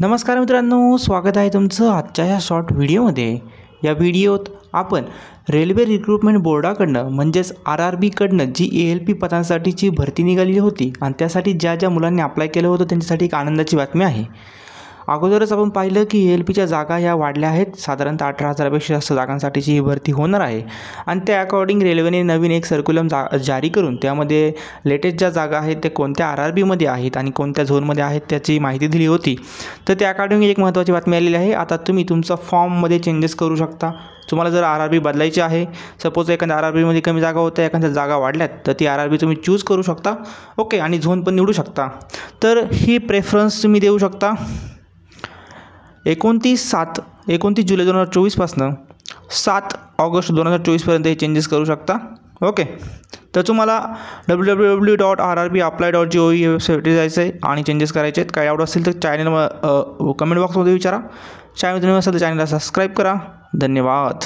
नमस्कार मित्रांनो, स्वागत आहे तुमचं आजच्या ह्या शॉर्ट व्हिडिओमध्ये। या व्हिडिओत आपण रेल्वे रिक्रुटमेंट बोर्डाकडनं म्हणजेच RRBकडनं जी ALP पदांसाठीची भरती निघालेली होती आणि त्यासाठी ज्या मुलांनी अप्लाय केलं होतं त्यांच्यासाठी एक आनंदाची बातमी आहे। अगोदरच आपण पाहिलं की ALPच्या जागा ह्या वाढल्या आहेत, साधारणतः 18,000पेक्षा जास्त जागांसाठीची ही भरती होणार आहे आणि त्या अकॉर्डिंग रेल्वेने नवीन एक सर्क्युलम जारी करून त्यामध्ये लेटेस्ट ज्या जागा आहेत ते कोणत्या RRBमध्ये आहेत आणि कोणत्या झोनमध्ये आहेत त्याची माहिती दिली होती। तर त्या अकॉर्डिंग एक महत्त्वाची बातमी आलेली आहे। आता तुम्ही तुमचा फॉर्ममध्ये चेंजेस करू शकता। तुम्हाला जर RRB बदलायची आहे, सपोज एखाद्या RRBमध्ये कमी जागा होत्या, एखाद्या जागा वाढल्यात, तर ती RRB तुम्ही चूज करू शकता। ओके, आणि झोन पण निवडू शकता। तर ही प्रेफरन्स तुम्ही देऊ शकता 29 जुलै 2024 पासून 7 ऑगस्ट 2024पर्यंत हे चेंजेस करू शकता। ओके, तर तुम्हाला www.rrbapply.gov या वेबसाईटवर जायचं आहे आणि चेंजेस करायचे आहेत। काय डाऊट असेल तर चॅनल कमेंट बॉक्समध्ये विचारा। चॅनल तुम्ही असेल तर चॅनलला सबस्क्राईब करा। धन्यवाद।